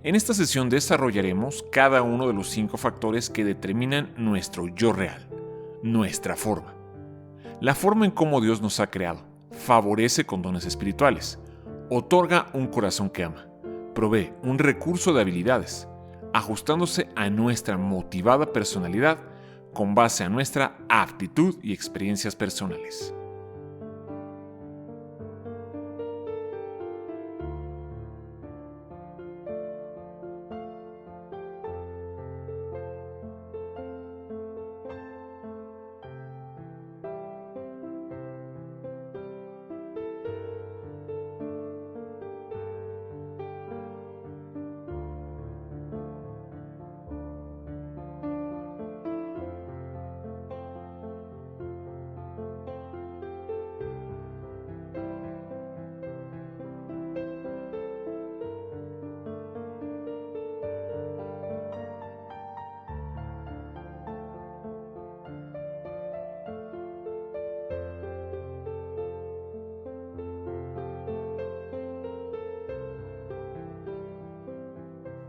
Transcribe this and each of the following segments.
En esta sesión desarrollaremos cada uno de los 5 factores que determinan nuestro yo real, nuestra forma. La forma en cómo Dios nos ha creado, favorece con dones espirituales, otorga un corazón que ama, provee un recurso de habilidades, ajustándose a nuestra motivada personalidad con base a nuestra aptitud y experiencias personales.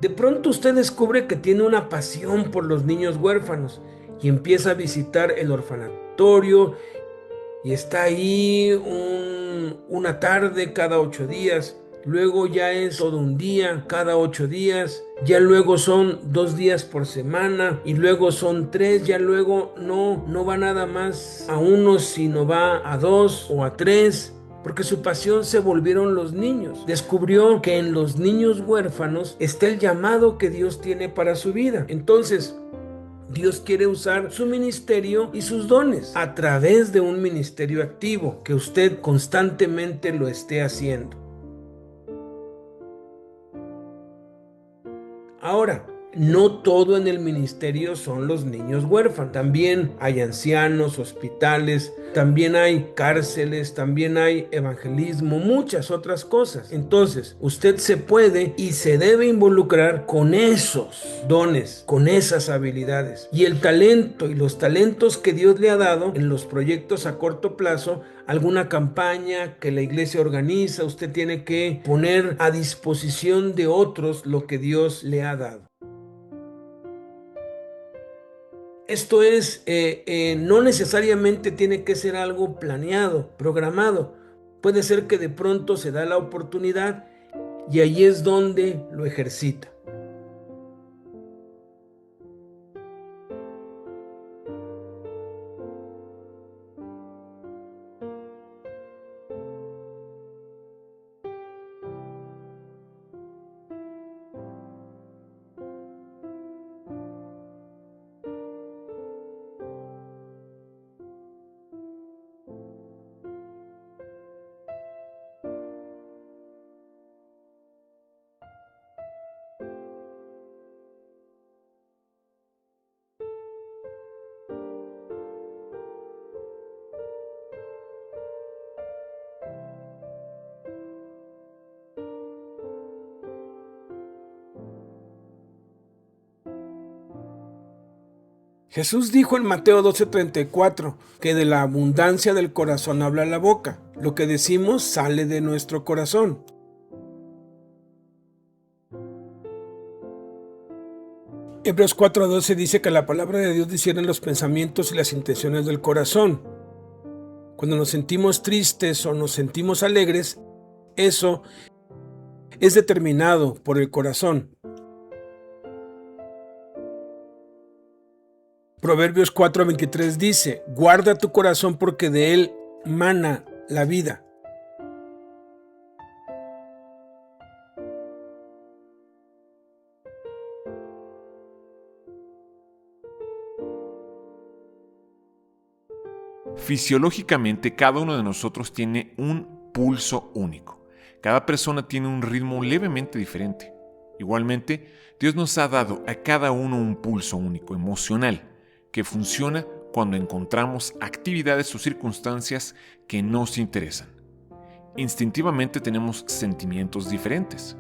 De pronto usted descubre que tiene una pasión por los niños huérfanos y empieza a visitar el orfanatorio y está ahí una tarde cada 8 días. Luego ya es todo un día cada 8 días. Ya luego son 2 días por semana y luego son 3. Ya luego no va nada más a 1, sino va a 2 o a 3. Porque su pasión se volvieron los niños. Descubrió que en los niños huérfanos está el llamado que Dios tiene para su vida. Entonces, Dios quiere usar su ministerio y sus dones a través de un ministerio activo, que usted constantemente lo esté haciendo. Ahora, no todo en el ministerio son los niños huérfanos. También hay ancianos, hospitales, también hay cárceles, también hay evangelismo, muchas otras cosas. Entonces, usted se puede y se debe involucrar con esos dones, con esas habilidades. Y el talento y los talentos que Dios le ha dado en los proyectos a corto plazo, alguna campaña que la iglesia organiza, usted tiene que poner a disposición de otros lo que Dios le ha dado. Esto es, no necesariamente tiene que ser algo planeado, programado. Puede ser que de pronto se da la oportunidad y ahí es donde lo ejercita. Jesús dijo en Mateo 12:34 que de la abundancia del corazón habla la boca. Lo que decimos sale de nuestro corazón. Hebreos 4:12 dice que la palabra de Dios discierne los pensamientos y las intenciones del corazón. Cuando nos sentimos tristes o nos sentimos alegres, eso es determinado por el corazón. Proverbios 4:23 dice: guarda tu corazón porque de él mana la vida. Fisiológicamente, cada uno de nosotros tiene un pulso único. Cada persona tiene un ritmo levemente diferente. Igualmente, Dios nos ha dado a cada uno un pulso único, emocional, que funciona cuando encontramos actividades o circunstancias que nos interesan. Instintivamente tenemos sentimientos diferentes.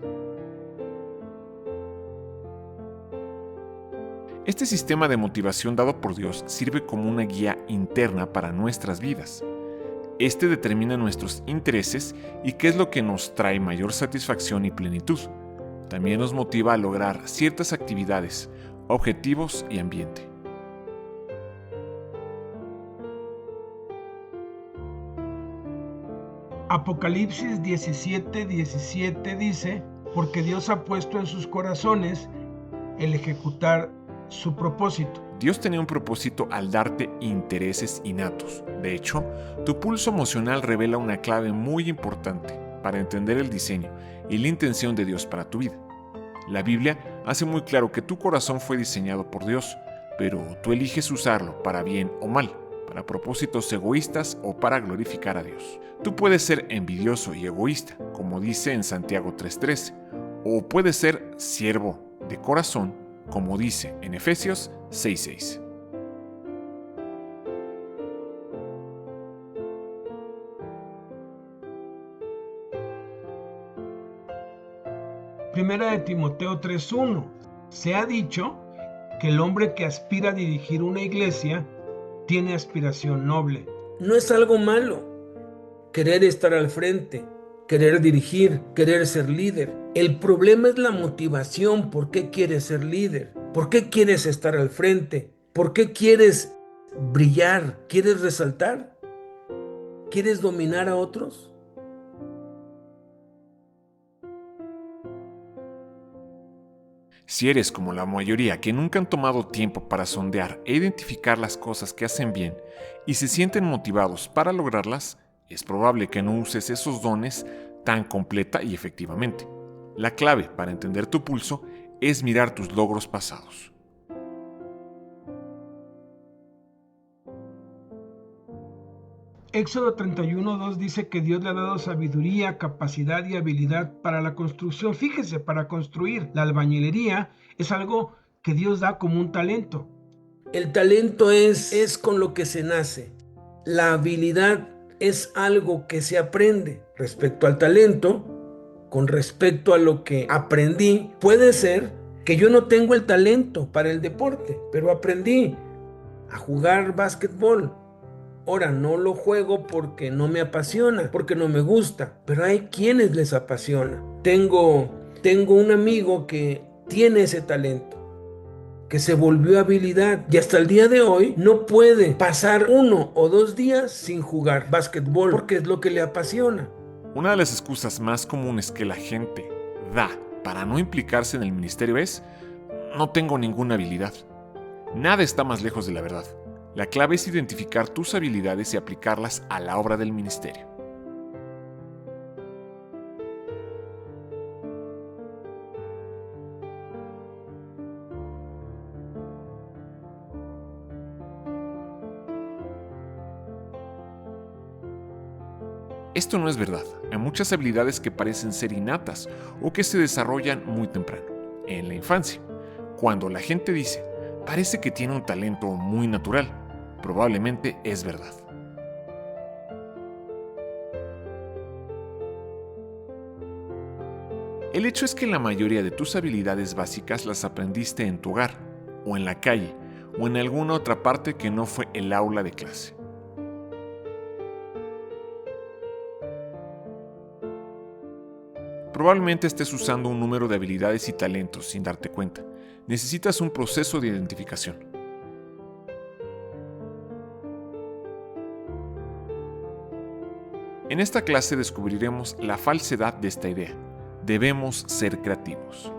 Este sistema de motivación dado por Dios sirve como una guía interna para nuestras vidas. Este determina nuestros intereses y qué es lo que nos trae mayor satisfacción y plenitud. También nos motiva a lograr ciertas actividades, objetivos y ambiente. Apocalipsis 17:17 dice, porque Dios ha puesto en sus corazones el ejecutar su propósito. Dios tenía un propósito al darte intereses innatos. De hecho, tu pulso emocional revela una clave muy importante para entender el diseño y la intención de Dios para tu vida. La Biblia hace muy claro que tu corazón fue diseñado por Dios, pero tú eliges usarlo para bien o mal, para propósitos egoístas o para glorificar a Dios. Tú puedes ser envidioso y egoísta, como dice en Santiago 3:13, o puedes ser siervo de corazón, como dice en Efesios 6:6. Primera de Timoteo 3:1. Se ha dicho que el hombre que aspira a dirigir una iglesia tiene aspiración noble. No es algo malo querer estar al frente, querer dirigir, querer ser líder. El problema es la motivación. ¿Por qué quieres ser líder? ¿Por qué quieres estar al frente? ¿Por qué quieres brillar? ¿Quieres resaltar? ¿Quieres dominar a otros? Si eres como la mayoría que nunca han tomado tiempo para sondear e identificar las cosas que hacen bien y se sienten motivados para lograrlas, es probable que no uses esos dones tan completa y efectivamente. La clave para entender tu pulso es mirar tus logros pasados. Éxodo 31:2 dice que Dios le ha dado sabiduría, capacidad y habilidad para la construcción. Fíjese, para construir. La albañilería es algo que Dios da como un talento. El talento es con lo que se nace. La habilidad es algo que se aprende. Respecto al talento, con respecto a lo que aprendí, puede ser que yo no tengo el talento para el deporte, pero aprendí a jugar básquetbol. Ahora no lo juego porque no me apasiona, porque no me gusta, pero hay quienes les apasiona. Tengo un amigo que tiene ese talento, que se volvió habilidad y hasta el día de hoy no puede pasar 1 o 2 días sin jugar básquetbol porque es lo que le apasiona. Una de las excusas más comunes que la gente da para no implicarse en el ministerio es: no tengo ninguna habilidad. Nada está más lejos de la verdad. La clave es identificar tus habilidades y aplicarlas a la obra del ministerio. Esto no es verdad. Hay muchas habilidades que parecen ser innatas o que se desarrollan muy temprano, en la infancia. Cuando la gente dice, parece que tiene un talento muy natural, probablemente es verdad. El hecho es que la mayoría de tus habilidades básicas las aprendiste en tu hogar, o en la calle, o en alguna otra parte que no fue el aula de clase. Probablemente estés usando un número de habilidades y talentos sin darte cuenta. Necesitas un proceso de identificación. En esta clase descubriremos la falsedad de esta idea. Debemos ser creativos.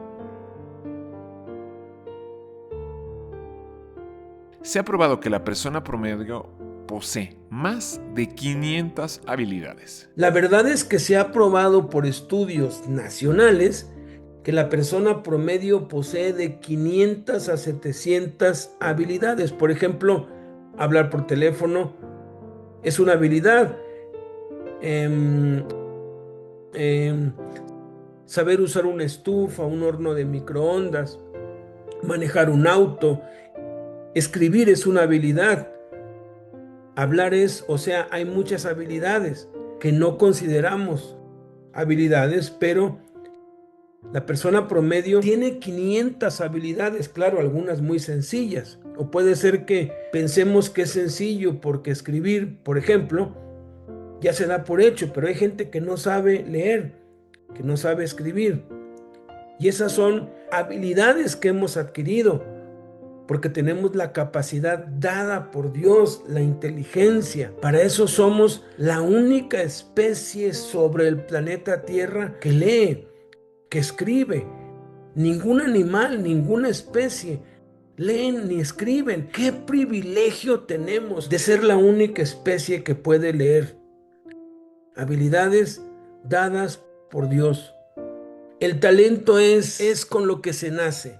Se ha probado que la persona promedio posee más de 500 habilidades. La verdad es que se ha probado por estudios nacionales que la persona promedio posee de 500 a 700 habilidades. Por ejemplo, hablar por teléfono es una habilidad. Saber usar una estufa, un horno de microondas, manejar un auto, escribir es una habilidad. Hablar hay muchas habilidades que no consideramos habilidades, pero la persona promedio tiene 500 habilidades, claro, algunas muy sencillas. O puede ser que pensemos que es sencillo porque escribir, por ejemplo, ya se da por hecho, pero hay gente que no sabe leer, que no sabe escribir. Y esas son habilidades que hemos adquirido, porque tenemos la capacidad dada por Dios, la inteligencia. Para eso somos la única especie sobre el planeta Tierra que lee, que escribe. Ningún animal, ninguna especie leen ni escriben. ¡Qué privilegio tenemos de ser la única especie que puede leer! Habilidades dadas por Dios. El talento es con lo que se nace.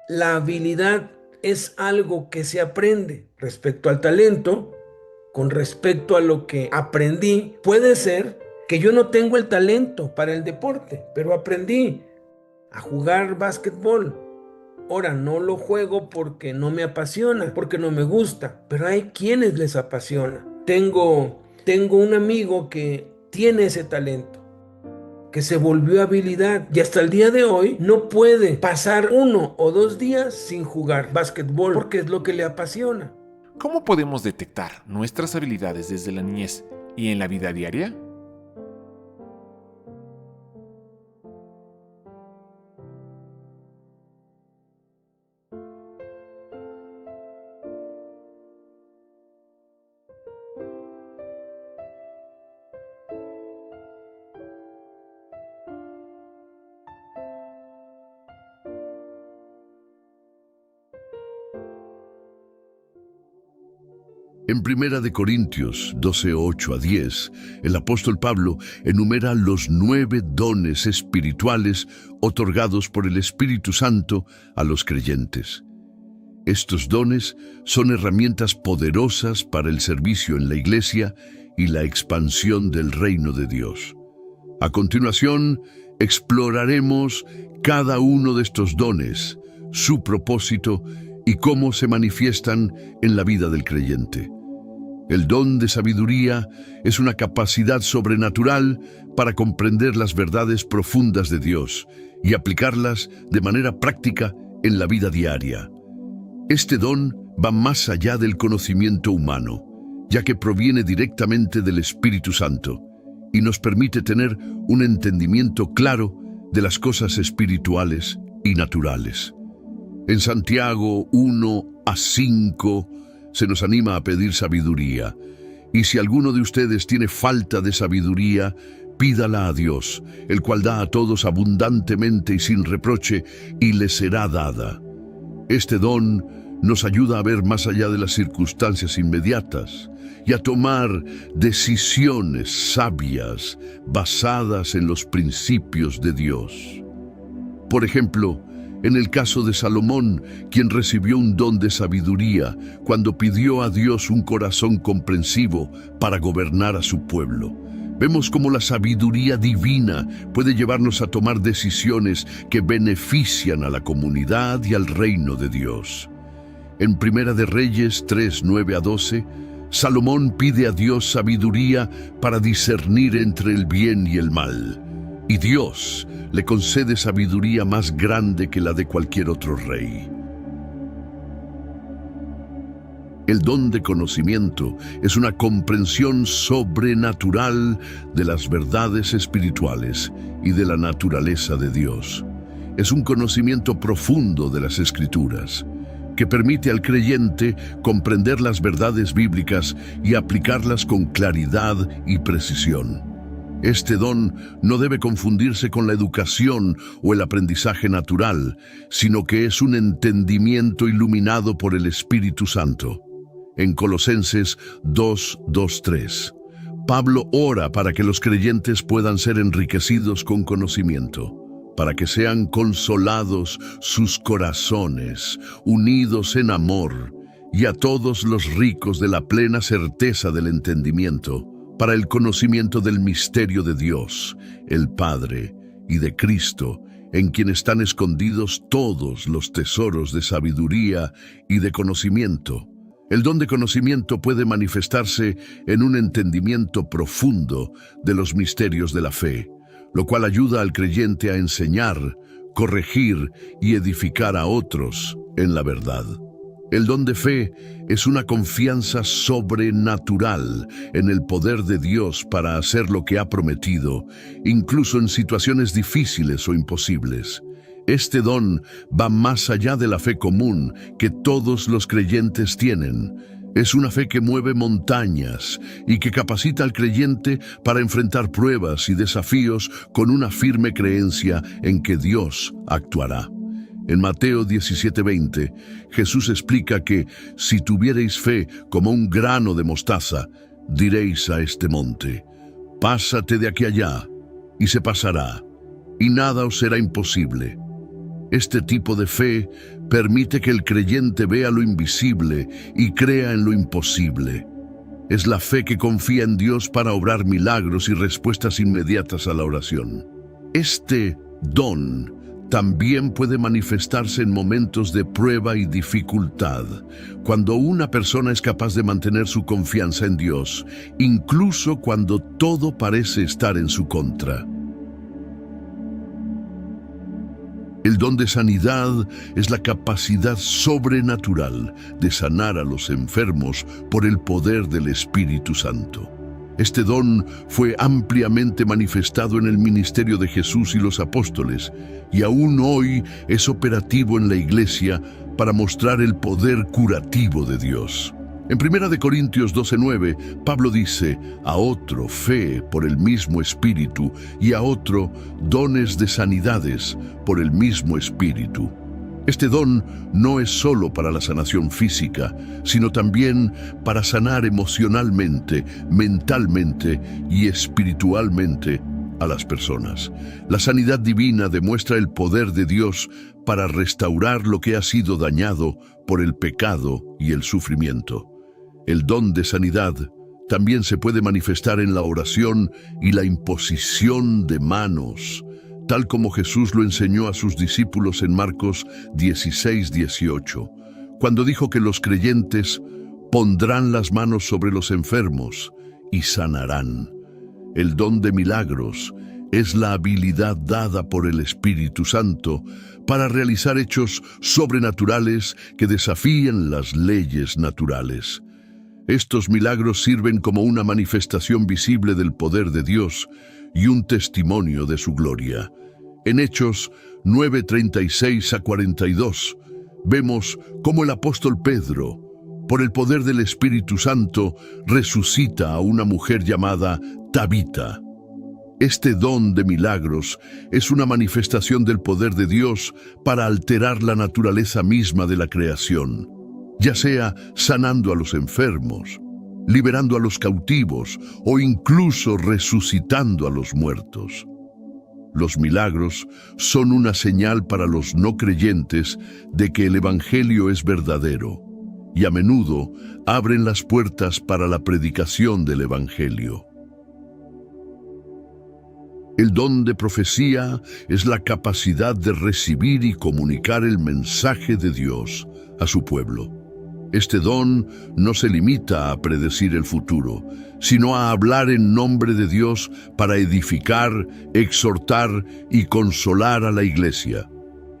La habilidad es algo que se aprende. Respecto al talento, con respecto a lo que aprendí, puede ser que yo no tengo el talento para el deporte, pero aprendí a jugar básquetbol. Ahora no lo juego porque no me apasiona, porque no me gusta, pero hay quienes les apasiona. Tengo un amigo que tiene ese talento, que se volvió habilidad y hasta el día de hoy no puede pasar 1 o 2 días sin jugar básquetbol porque es lo que le apasiona. ¿Cómo podemos detectar nuestras habilidades desde la niñez y en la vida diaria? En 1 Corintios 12:8-10, el apóstol Pablo enumera los 9 dones espirituales otorgados por el Espíritu Santo a los creyentes. Estos dones son herramientas poderosas para el servicio en la iglesia y la expansión del reino de Dios. A continuación, exploraremos cada uno de estos dones, su propósito y cómo se manifiestan en la vida del creyente. El don de sabiduría es una capacidad sobrenatural para comprender las verdades profundas de Dios y aplicarlas de manera práctica en la vida diaria. Este don va más allá del conocimiento humano, ya que proviene directamente del Espíritu Santo y nos permite tener un entendimiento claro de las cosas espirituales y naturales. En Santiago 1:5 se nos anima a pedir sabiduría. Y si alguno de ustedes tiene falta de sabiduría, pídala a Dios, el cual da a todos abundantemente y sin reproche, y le será dada. Este don nos ayuda a ver más allá de las circunstancias inmediatas y a tomar decisiones sabias basadas en los principios de Dios. Por ejemplo, en el caso de Salomón, quien recibió un don de sabiduría cuando pidió a Dios un corazón comprensivo para gobernar a su pueblo. Vemos cómo la sabiduría divina puede llevarnos a tomar decisiones que benefician a la comunidad y al reino de Dios. En 1 de Reyes 3:9-12, Salomón pide a Dios sabiduría para discernir entre el bien y el mal. Y Dios le concede sabiduría más grande que la de cualquier otro rey. El don de conocimiento es una comprensión sobrenatural de las verdades espirituales y de la naturaleza de Dios. Es un conocimiento profundo de las Escrituras, que permite al creyente comprender las verdades bíblicas y aplicarlas con claridad y precisión. Este don no debe confundirse con la educación o el aprendizaje natural, sino que es un entendimiento iluminado por el Espíritu Santo. En Colosenses 2:2-3, Pablo ora para que los creyentes puedan ser enriquecidos con conocimiento, para que sean consolados sus corazones, unidos en amor, y a todos los ricos de la plena certeza del entendimiento, para el conocimiento del misterio de Dios, el Padre, y de Cristo, en quien están escondidos todos los tesoros de sabiduría y de conocimiento. El don de conocimiento puede manifestarse en un entendimiento profundo de los misterios de la fe, lo cual ayuda al creyente a enseñar, corregir y edificar a otros en la verdad. El don de fe es una confianza sobrenatural en el poder de Dios para hacer lo que ha prometido, incluso en situaciones difíciles o imposibles. Este don va más allá de la fe común que todos los creyentes tienen. Es una fe que mueve montañas y que capacita al creyente para enfrentar pruebas y desafíos con una firme creencia en que Dios actuará. En Mateo 17:20, Jesús explica que si tuvierais fe como un grano de mostaza, diréis a este monte: pásate de aquí allá, y se pasará, y nada os será imposible. Este tipo de fe permite que el creyente vea lo invisible y crea en lo imposible. Es la fe que confía en Dios para obrar milagros y respuestas inmediatas a la oración. Este don también puede manifestarse en momentos de prueba y dificultad, cuando una persona es capaz de mantener su confianza en Dios, incluso cuando todo parece estar en su contra. El don de sanidad es la capacidad sobrenatural de sanar a los enfermos por el poder del Espíritu Santo. Este don fue ampliamente manifestado en el ministerio de Jesús y los apóstoles, y aún hoy es operativo en la Iglesia para mostrar el poder curativo de Dios. En 1 Corintios 12:9, Pablo dice: a otro fe por el mismo Espíritu, y a otro dones de sanidades por el mismo Espíritu. Este don no es solo para la sanación física, sino también para sanar emocionalmente, mentalmente y espiritualmente a las personas. La sanidad divina demuestra el poder de Dios para restaurar lo que ha sido dañado por el pecado y el sufrimiento. El don de sanidad también se puede manifestar en la oración y la imposición de manos, tal como Jesús lo enseñó a sus discípulos en Marcos 16:18, cuando dijo que los creyentes pondrán las manos sobre los enfermos y sanarán. El don de milagros es la habilidad dada por el Espíritu Santo para realizar hechos sobrenaturales que desafíen las leyes naturales. Estos milagros sirven como una manifestación visible del poder de Dios y un testimonio de su gloria. En Hechos 9:36-42, vemos cómo el apóstol Pedro, por el poder del Espíritu Santo, resucita a una mujer llamada Tabita. Este don de milagros es una manifestación del poder de Dios para alterar la naturaleza misma de la creación, ya sea sanando a los enfermos, liberando a los cautivos o incluso resucitando a los muertos. Los milagros son una señal para los no creyentes de que el Evangelio es verdadero, y a menudo abren las puertas para la predicación del Evangelio. El don de profecía es la capacidad de recibir y comunicar el mensaje de Dios a su pueblo. Este don no se limita a predecir el futuro, sino a hablar en nombre de Dios para edificar, exhortar y consolar a la Iglesia.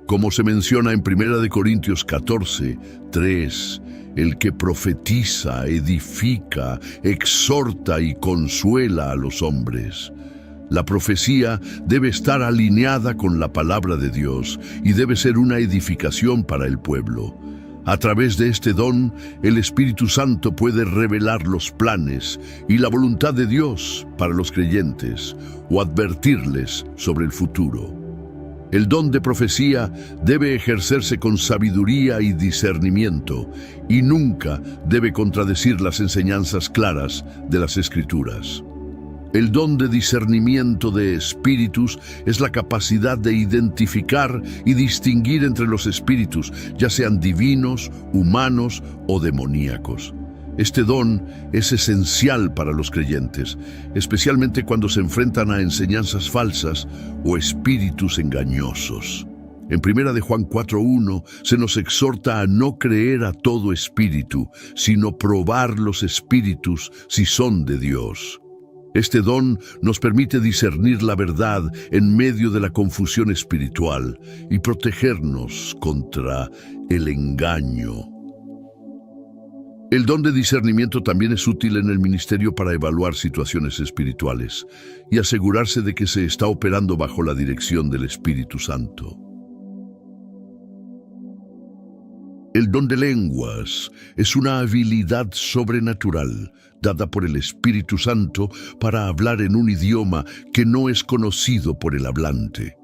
Como se menciona en 1 Corintios 14:3, el que profetiza, edifica, exhorta y consuela a los hombres. La profecía debe estar alineada con la palabra de Dios y debe ser una edificación para el pueblo. A través de este don, el Espíritu Santo puede revelar los planes y la voluntad de Dios para los creyentes o advertirles sobre el futuro. El don de profecía debe ejercerse con sabiduría y discernimiento y nunca debe contradecir las enseñanzas claras de las Escrituras. El don de discernimiento de espíritus es la capacidad de identificar y distinguir entre los espíritus, ya sean divinos, humanos o demoníacos. Este don es esencial para los creyentes, especialmente cuando se enfrentan a enseñanzas falsas o espíritus engañosos. En 1 Juan 4:1 se nos exhorta a no creer a todo espíritu, sino probar los espíritus si son de Dios. Este don nos permite discernir la verdad en medio de la confusión espiritual y protegernos contra el engaño. El don de discernimiento también es útil en el ministerio para evaluar situaciones espirituales y asegurarse de que se está operando bajo la dirección del Espíritu Santo. El don de lenguas es una habilidad sobrenatural dada por el Espíritu Santo para hablar en un idioma que no es conocido por el hablante.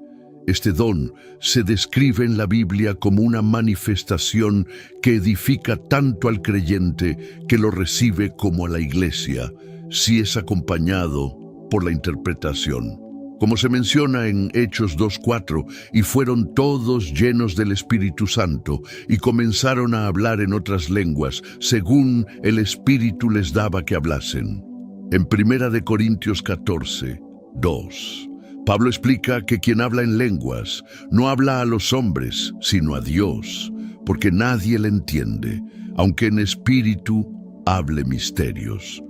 Este don se describe en la Biblia como una manifestación que edifica tanto al creyente que lo recibe como a la iglesia, si es acompañado por la interpretación. Como se menciona en Hechos 2:4, y fueron todos llenos del Espíritu Santo y comenzaron a hablar en otras lenguas, según el Espíritu les daba que hablasen. En 1 Corintios 14:2, Pablo explica que quien habla en lenguas no habla a los hombres, sino a Dios, porque nadie le entiende, aunque en espíritu hable misterios.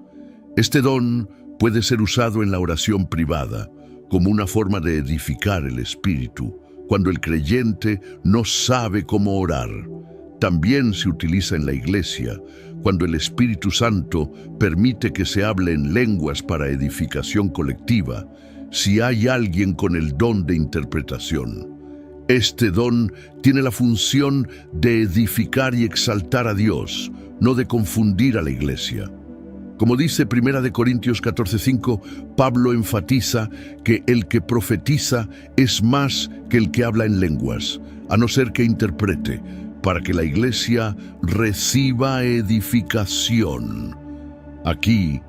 Este don puede ser usado en la oración privada, como una forma de edificar el espíritu, cuando el creyente no sabe cómo orar. También se utiliza en la iglesia, cuando el Espíritu Santo permite que se hable en lenguas para edificación colectiva, si hay alguien con el don de interpretación. Este don tiene la función de edificar y exaltar a Dios, no de confundir a la iglesia. Como dice 1 Corintios 14:5, Pablo enfatiza que el que profetiza es más que el que habla en lenguas, a no ser que interprete, para que la iglesia reciba edificación. Aquí,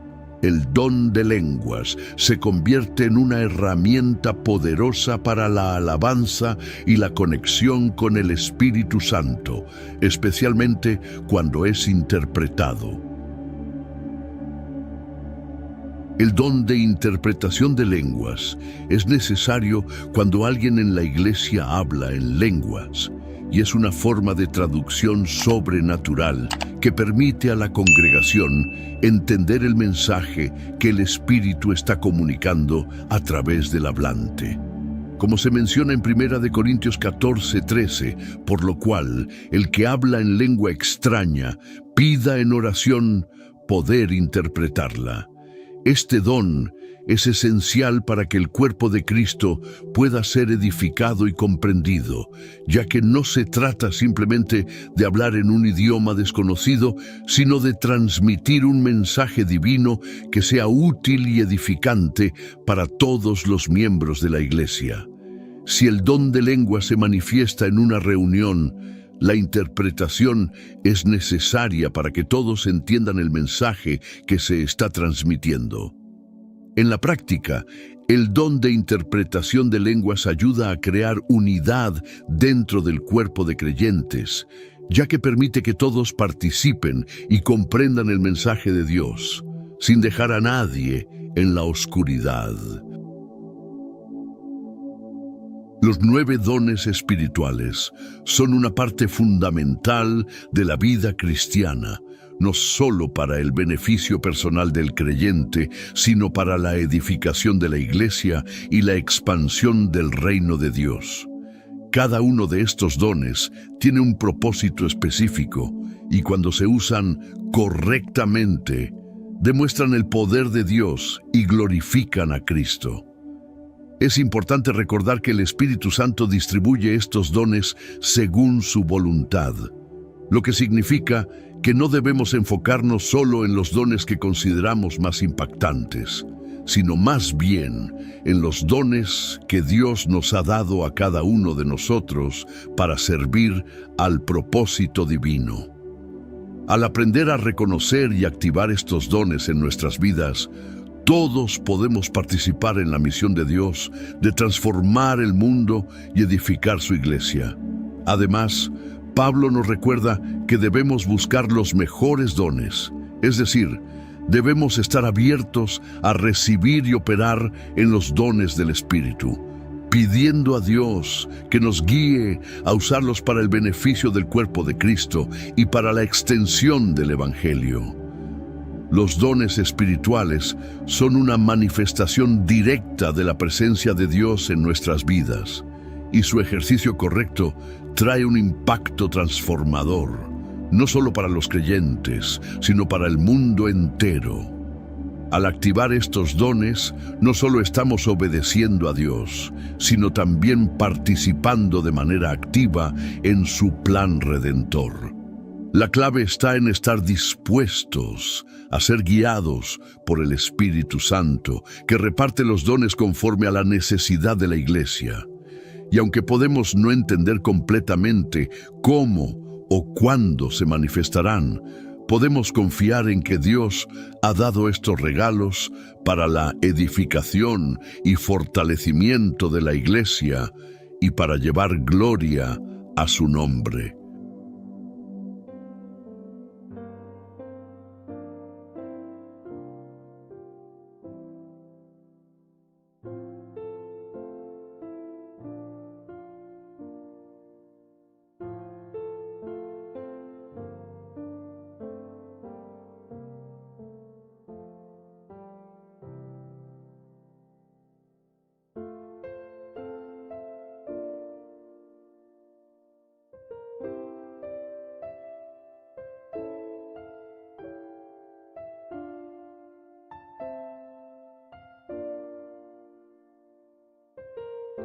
el don de lenguas se convierte en una herramienta poderosa para la alabanza y la conexión con el Espíritu Santo, especialmente cuando es interpretado. El don de interpretación de lenguas es necesario cuando alguien en la iglesia habla en lenguas, y es una forma de traducción sobrenatural que permite a la congregación entender el mensaje que el Espíritu está comunicando a través del hablante. Como se menciona en 1 Corintios 14:13, por lo cual el que habla en lengua extraña pida en oración poder interpretarla. Este don es esencial para que el cuerpo de Cristo pueda ser edificado y comprendido, ya que no se trata simplemente de hablar en un idioma desconocido, sino de transmitir un mensaje divino que sea útil y edificante para todos los miembros de la iglesia. Si el don de lengua se manifiesta en una reunión, la interpretación es necesaria para que todos entiendan el mensaje que se está transmitiendo. En la práctica, el don de interpretación de lenguas ayuda a crear unidad dentro del cuerpo de creyentes, ya que permite que todos participen y comprendan el mensaje de Dios, sin dejar a nadie en la oscuridad. Los 9 dones espirituales son una parte fundamental de la vida cristiana, no solo para el beneficio personal del creyente, sino para la edificación de la iglesia y la expansión del reino de Dios. Cada uno de estos dones tiene un propósito específico y cuando se usan correctamente, demuestran el poder de Dios y glorifican a Cristo. Es importante recordar que el Espíritu Santo distribuye estos dones según su voluntad, lo que significa que no debemos enfocarnos solo en los dones que consideramos más impactantes, sino más bien en los dones que Dios nos ha dado a cada uno de nosotros para servir al propósito divino. Al aprender a reconocer y activar estos dones en nuestras vidas, todos podemos participar en la misión de Dios de transformar el mundo y edificar su iglesia. Además, Pablo nos recuerda que debemos buscar los mejores dones, es decir, debemos estar abiertos a recibir y operar en los dones del Espíritu, pidiendo a Dios que nos guíe a usarlos para el beneficio del cuerpo de Cristo y para la extensión del Evangelio. Los dones espirituales son una manifestación directa de la presencia de Dios en nuestras vidas, y su ejercicio correcto trae un impacto transformador, no solo para los creyentes, sino para el mundo entero. Al activar estos dones, no solo estamos obedeciendo a Dios, sino también participando de manera activa en su plan redentor. La clave está en estar dispuestos a ser guiados por el Espíritu Santo, que reparte los dones conforme a la necesidad de la iglesia. Y aunque podemos no entender completamente cómo o cuándo se manifestarán, podemos confiar en que Dios ha dado estos regalos para la edificación y fortalecimiento de la iglesia y para llevar gloria a su nombre.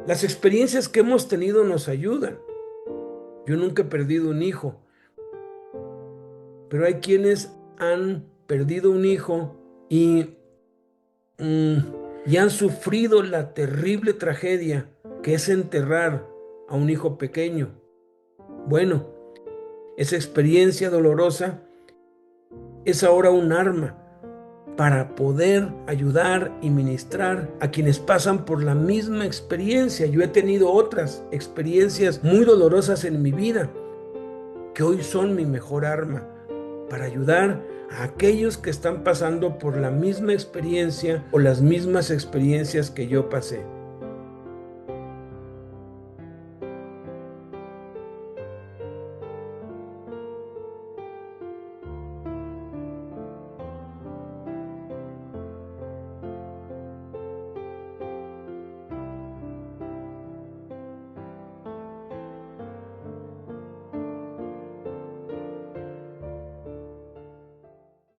Las experiencias que hemos tenido nos ayudan. Yo nunca he perdido un hijo, pero hay quienes han perdido un hijo y han sufrido la terrible tragedia que es enterrar a un hijo pequeño. Bueno, esa experiencia dolorosa es ahora un arma para poder ayudar y ministrar a quienes pasan por la misma experiencia. Yo he tenido otras experiencias muy dolorosas en mi vida, que hoy son mi mejor arma para ayudar a aquellos que están pasando por la misma experiencia o las mismas experiencias que yo pasé.